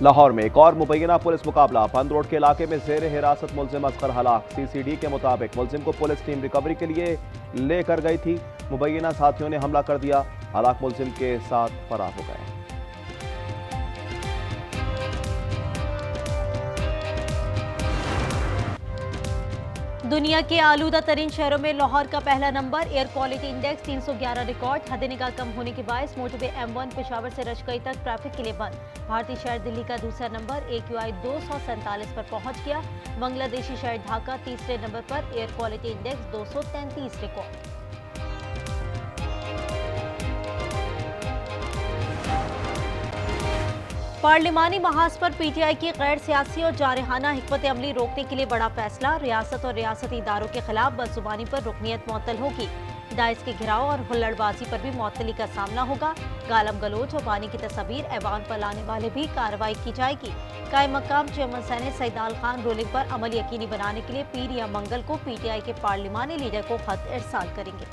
लाहौर में एक और मुबैना पुलिस मुकाबला। बंद रोड के इलाके में जेर हिरासत मुलजिम असगर हलाक। सीसीडी के मुताबिक मुलजिम को पुलिस टीम रिकवरी के लिए लेकर गई थी। मुबैना साथियों ने हमला कर दिया। हलाक मुलजिम के साथ फरार हो गए। दुनिया के आलूदा तरीन शहरों में लाहौर का पहला number. Air quality index 311 record. हद निगाह कम होने के बायस मोटरवे M1 पेशावर से रशकई तक ट्रैफिक के लिए बंद। भारतीय शहर दिल्ली का दूसरा नंबर AQI 247 पर पहुंच गया। बांग्लादेशी शहर ढाका तीसरे नंबर पर। Air quality index 233 record. पार्लिमानी महाज पर PTI की गैर सियासी और जारहाना हिकमत अमली रोकने के लिए बड़ा फैसला। रियासत और रियासती इदारों के खिलाफ बदजुबानी पर रुकनियत मुअत्तल होगी। दाइश के घिराव और हुल्लड़बाजी पर भी मुअत्तली का सामना होगा। गालम गलोच और पानी की तस्वीर ऐवान पर लाने वाले भी कार्रवाई की जाएगी। कायम मकाम चेयरमैन सेनेट सईदाल खान रूलिंग पर अमल यकीनी बनाने के लिए पीर या मंगल को PTI के पार्लिमानी लीडर को खत इरसाल करेंगे।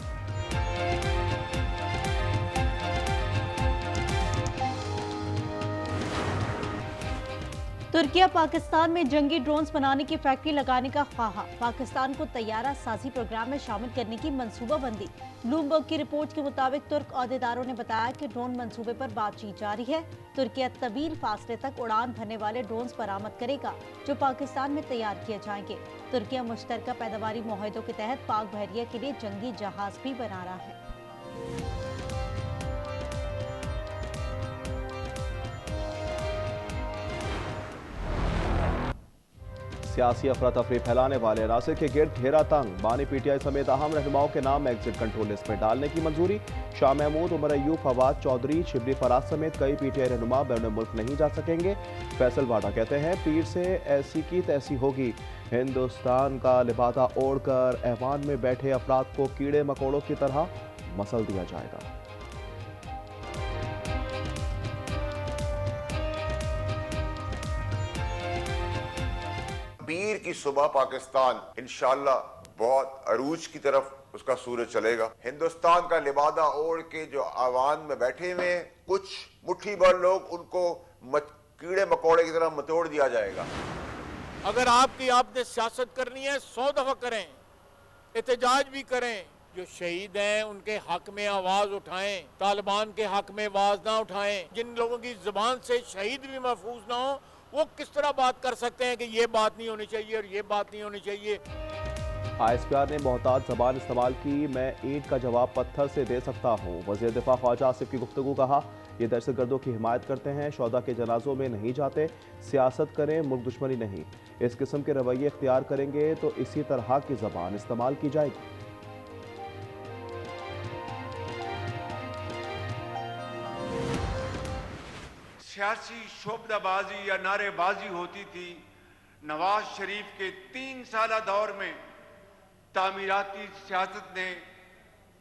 तुर्किया पाकिस्तान में जंगी ड्रोन्स बनाने की फैक्ट्री लगाने का ख्वाहा। पाकिस्तान को तैयारा साजी प्रोग्राम में शामिल करने की मंसूबाबंदी। ब्लूमबर्ग की रिपोर्ट के मुताबिक तुर्क अहदेदारों ने बताया कि ड्रोन मंसूबे पर बातचीत जारी है। तुर्किया तवील फासले तक उड़ान भरने वाले ड्रोन्स बरामद करेगा जो पाकिस्तान में तैयार किए जाएंगे। तुर्किया मुश्तरका पैदावारी मुआहदों के तहत पाक बहरिया के लिए जंगी जहाज भी बना रहा है। सियासी अफरा तफरी फैलाने वाले नासिर के गिर्द घेरा तंग। बानी PTI समेत अहम रहनुमाओं के नाम एग्जिट कंट्रोल लिस्ट में डालने की मंजूरी। शाह महमूद, उमर अयूब, फवाद चौधरी, शिबली फराज समेत कई PTI रहनुमा बैरून मुल्क नहीं जा सकेंगे। फैसल वाडा कहते हैं पीर से ऐसी की तैसी होगी। हिंदुस्तान का लिबादा ओढ़कर ऐवान में बैठे अफराद को कीड़े मकोड़ों की तरह मसल दिया जाएगा। पीर की सुबह पाकिस्तान इंशाअल्लाह बहुत अरूज की तरफ उसका सूरज चलेगा। हिंदुस्तान का लिबादा ओढ़ के जो आवान में बैठे हुए हैं, कुछ मुट्ठी भर लोग, उनको कीड़े मकोड़े की तरह मतोड़ दिया जाएगा। अगर आपने सियासत करनी है 100 दफा करें, एहतजाज भी करें। जो शहीद हैं उनके हक में आवाज उठाएं, तालिबान के हक में आवाज ना उठाएं। जिन लोगों की जुबान से शहीद भी महफूज ना हो, वो किस तरह बात कर सकते हैं कि ये बात नहीं होनी चाहिए और ये बात नहीं होनी चाहिए। ISPR ने मोहतात जबान इस्तेमाल की। मैं ईंट का जवाब पत्थर से दे सकता हूँ। वज़ीर दिफा ख्वाजा आसिफ की गुफ्तगू। कहा ये दहशतगर्दों की हिमायत करते हैं, शोहदा के जनाजों में नहीं जाते। सियासत करें, मुल्क दुश्मनी नहीं। इस किस्म के रवैये इख्तियार करेंगे तो इसी तरह की जबान इस्तेमाल की जाएगी। सियासी शोबदाबाजी या नारेबाजी होती थी। नवाज शरीफ के 3 साला दौर में तामीराती सियासत ने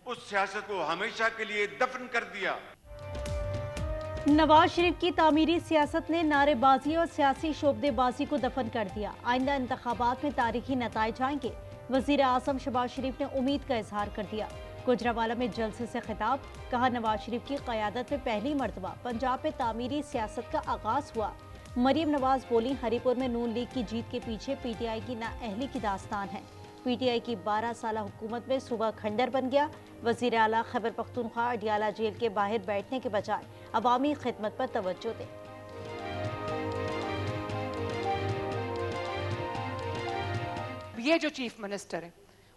उस सियासत को हमेशा के लिए दफन कर दिया। नवाज शरीफ की तामीरी सियासत ने नारेबाजी और सियासी शोबदेबाजी को दफन कर दिया। आइंदा इंतखाबात में तारीखी नताइज आएंगे। वजीर आजम शहबाज शरीफ ने उम्मीद का इजहार कर दिया। गुजरावाला में जलसे से खिताब। कहा नवाज शरीफ की क़यादत में पहली मरतबा पंजाब में तामीरी सियासत का आगाज हुआ। मरीम नवाज बोली हरीपुर में नून लीग की जीत के पीछे PTI की नाअहली की दास्तान है। PTI की 12 साल हुकूमत में सूबा खंडर बन गया। वजीर आला खैबर पख्तूनख्वा अडियाला जेल के बाहर बैठने के बजाय अवामी खिदमत पर तवज्जो दें। ये जो चीफ मिनिस्टर है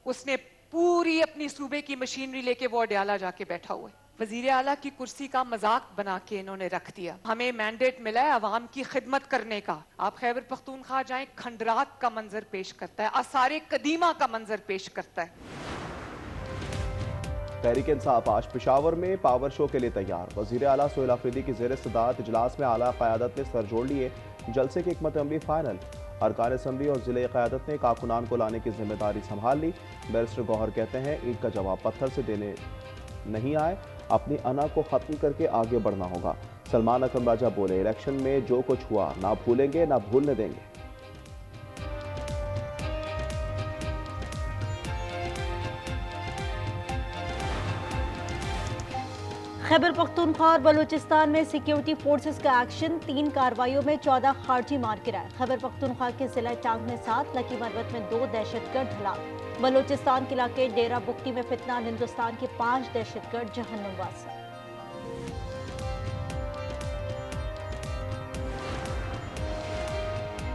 उसने पूरी अपनी सूबे की मशीनरी लेके वो अडियाला जाके बैठा हुआ है। वजीर आला की कुर्सी का मजाक बना के इन्होंने रख दिया। हमें मैंडेट मिला है अवाम की खिदमत करने का। आप खैबर पख्तूनख्वा जाएं, खंडरात का मंजर पेश करता है, आसारे कदीमा का मंजर पेश करता है। तहरीक इंसाफ आज पेशावर में पावर शो के लिए तैयार। वजीर आला सोहेल अफरीदी की ज़ेर सदारत इजलास में आला क़यादत ने सर जोड़ लिए। जलसे की हिकमत अमली फाइनल। अरकान असम्बली और ज़िले क़यादत ने कारकुनान को लाने की जिम्मेदारी संभाल ली। बैरिस्टर गौहर कहते हैं ईंट का जवाब पत्थर से देने नहीं आए, अपनी अना को ख़त्म करके आगे बढ़ना होगा। सलमान अकरम राजा बोले इलेक्शन में जो कुछ हुआ ना भूलेंगे ना भूलने देंगे। खैबर पख्तूनख्वा और बलूचिस्तान में सिक्योरिटी फोर्सेस का एक्शन, 3 कार्रवाइयों में 14 खारजी मार गिराए। खैबर पख्तूनख्वा के जिला टांग में 7, लकी मरवत में 2 दहशतगर्द हलाक। बलूचिस्तान के इलाके डेरा बुक्टी में फितना, हिंदुस्तान के 5 दहशतगर्द जहन्नुमवास।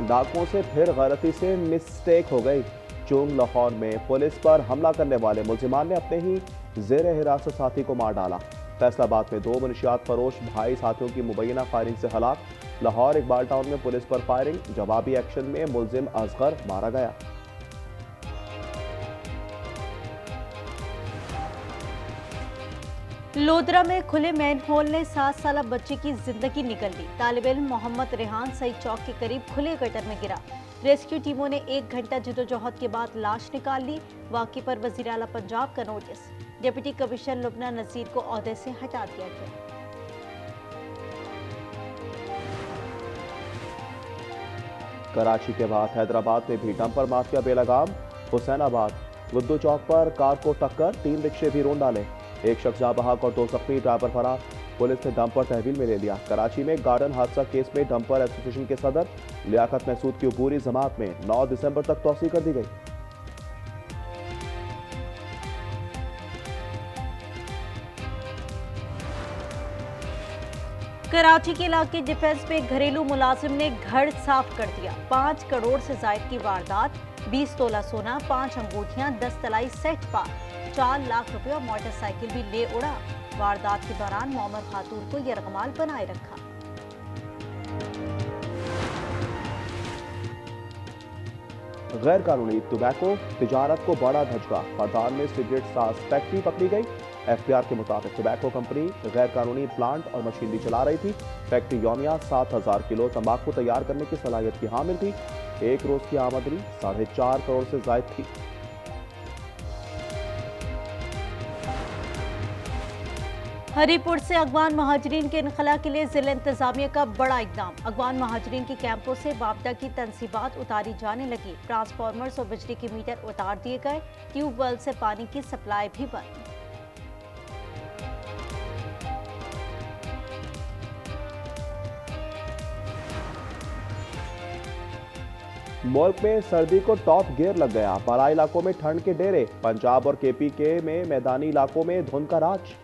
डाकुओं से फिर गलती से मिस्टेक हो गई। चुंग लाहौर में पुलिस पर हमला करने वाले मुलजिमान ने अपने ही जेर हिरासत साथी को मार डाला। फैसलाबाद में 2 मनशियात फरोश भाई साथियों की मुबैना फायरिंग से हलाक। लाहौर इकबाल टाउन में पुलिस पर फायरिंग, जवाबी एक्शन में मुलजिम असगर मारा गया। लोधरा में खुले मैन होल ने 7 साल बच्चे की जिंदगी निकल ली। तालिब इल्म मोहम्मद रेहान सईद चौक के करीब खुले गटर में गिरा। रेस्क्यू टीमों ने 1 घंटा जदोजहद के बाद लाश निकाल ली। वाक़े पर वज़ीर आला पंजाब का नोटिस, डिप्टी कमिश्नर लुबना नज़ीर को ओहदे से हटा दिया गया। कराची के बाद हैदराबाद में भी डंपर माफिया बेलगाम। हुसैनाबाद गुद्दू चौक पर कार को टक्कर, 3 रिक्शे भी रोन डाले। एक शख्स जाँ बहक और 2 जख्मी, ड्राइवर फरार। पुलिस ने डंपर तहवील में ले लिया। कराची में गार्डन हादसा केस में डंपर एसोसिएशन के सदर लियाकत महसूद की पूरी जमात में 9 दिसंबर तक तौसीह कर दी गई। कराची के इलाके डिफेंस में घरेलू मुलाजिम ने घर साफ कर दिया। 5 करोड़ से जायद की वारदात, 20 तोला सोना, 5 अंगूठियां, 10 तलाई सेट पार, 4 लाख रुपए और मोटरसाइकिल भी ले उड़ा। वारदात के दौरान मोमर खातून को यरगमाल बनाए रखा। गैर कानूनी टोबैको तिजारत को बड़ा धचका। फरदान में सिगरेट साज फैक्ट्री पकड़ी गई। एफटीआर के मुताबिक टोबैको कंपनी गैर कानूनी प्लांट और मशीनरी चला रही थी। फैक्ट्री यौमिया 7000 किलो तंबाकू तैयार करने की सलाहियत की हामिल थी। एक रोज की आमदनी 4.5 करोड़ से जायद थी। हरीपुर से अगवान महाजरीन के इनखला के लिए जिला इंतजामिया का बड़ा इकदाम। अगवान महाजरीन के कैंपों से वापदा की तनसीबात उतारी जाने लगी। ट्रांसफार्मर्स और बिजली के मीटर उतार दिए गए। ट्यूबवेल से पानी की सप्लाई भी बंद। मुल्क में सर्दी को टॉप गियर लग गया। बालाई इलाकों में ठंड के डेरे। पंजाब और केपी के में मैदानी इलाकों में धुंध का राज।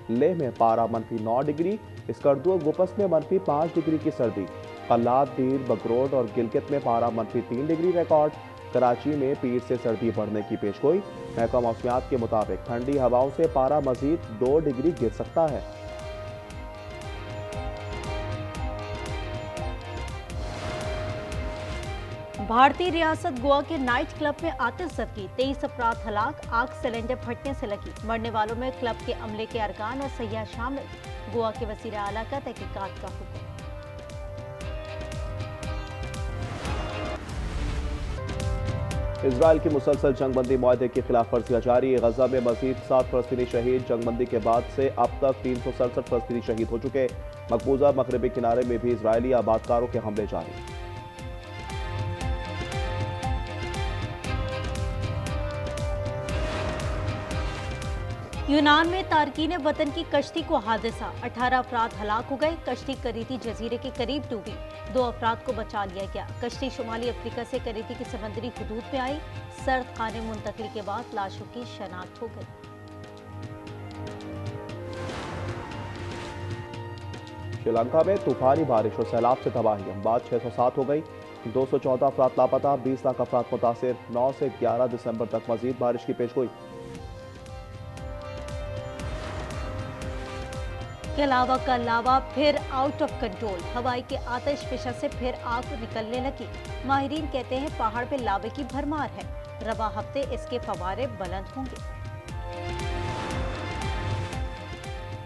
लेह में पारा -9 डिग्री, स्कर्दू और गुपस में -5 डिग्री की सर्दी। कल्लात, दीर, बगरोड और गिलगित में पारा -3 डिग्री रिकॉर्ड। कराची में पीर से सर्दी बढ़ने की पेशगोई। महकमा मौसमियात के मुताबिक ठंडी हवाओं से पारा मजीद 2 डिग्री गिर सकता है। भारतीय रियासत गोवा के नाइट क्लब में आतिशबाजी, 23 अफराद हलाक। आग सिलेंडर फटने से लगी। मरने वालों में क्लब के अमले के अरकान और सयाह शामिल। गोवा के वज़ीर आला का तहकीकात का हुक्म। इजराइल की मुसलसल जंगबंदी मुआहदे की खिलाफ वर्जियां जारी। गजा में मजीद 7 फलस्तीनी शहीद। जंगबंदी के बाद से अब तक 367 फलस्तीनी शहीद हो चुके। मकबूजा मगरबी किनारे में भी इजरायली आबादकारों के हमले जारी। यूनान में तारकीन वतन की कश्ती को हादसा, 18 अफराद हलाक हो गए। कश्ती करीती जजीरे के करीब डूबी, 2 अफराद को बचा लिया गया। कश्ती शुमाली अफ्रीका से करीती की समंदरी हदूद में आई। सर्द खाने मुंतकली के बाद लाशों की शनाख्त हो गई। श्रीलंका में तूफानी बारिश और सैलाब से तबाही। अमवात 607 हो गई। 214 अफराद लापता, 20 लाख अफराद मुतासिर। 9 से 11 दिसंबर तक मजीद बारिश की पेशगोई। के अलावा का लावा फिर आउट ऑफ कंट्रोल। हवाई के आतिश फिशा से फिर आग निकलने लगी। माहिरीन कहते हैं पहाड़ पे लावे की भरमार है। रवा हफ्ते इसके फवारे बुलंद होंगे।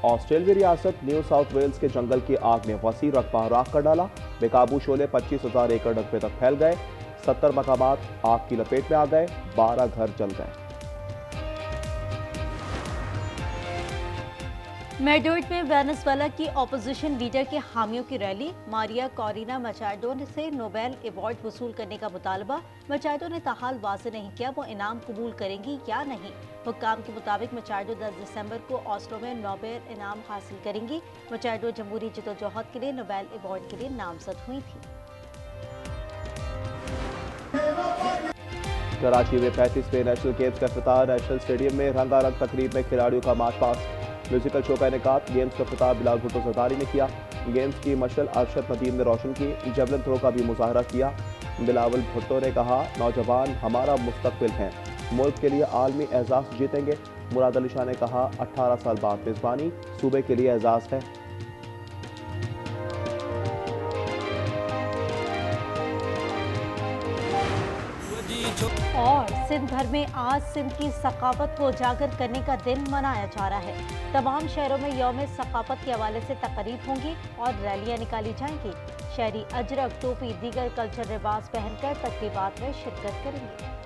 ऑस्ट्रेलियाई रियासत न्यू साउथ वेल्स के जंगल की आग ने वसी रकबा राख कर डाला। बेकाबू शोले 25,000 एकड़ रकबे तक फैल गए। 70 मकामात आग की लपेट में आ गए। 12 घर जल गए। मैड्रिड में वेनेजुएला की ऑपोजिशन लीडर के हामियों की रैली। मारिया कोरिना मचाडो से नोबेल अवार्ड वसूल करने का मुतालबा। मचाडो ने ताहाल वाज़ेह नहीं किया वो इनाम कबूल करेंगी या नहीं। हुक्काम के मुताबिक मचाडो 10 दिसंबर को ऑस्लो में नोबेल इनाम हासिल करेंगी। मचाडो जमहूरी जदोजहद के लिए नोबेल अवार्ड के लिए नामजद हुई थी। कराची में 35वें नेशनल गेम्स का इफ्तिताह। नेशनल स्टेडियम में रंगारंग तकरीब में खिलाड़ियों का मार्च पास्ट। म्यूजिकल शो का इनेकाद। गेम्स का इफ्तिताह बिलाल भुट्टो सरदारी ने किया। गेम्स की मशल अरशद नदीम ने रोशन की। जेवलिन थ्रो का भी मुजाहरा किया। बिलावल भुट्टो ने कहा, नौजवान हमारा मुस्तकबिल हैं, मुल्क के लिए आलमी एजाज जीतेंगे। मुराद अली शाह ने कहा, 18 साल बाद मेजबानी सूबे के लिए एजाज है। और सिंध भर में आज सिंध की सकाफत को उजागर करने का दिन मनाया जा रहा है। तमाम शहरों में यौम सकाफत के हवाले से तकरीब होंगी और रैलियां निकाली जाएंगी। शहरी अजरक, टोपी, दीगर कल्चर रिवाज पहनकर तकरीबात में शिरकत करेंगे।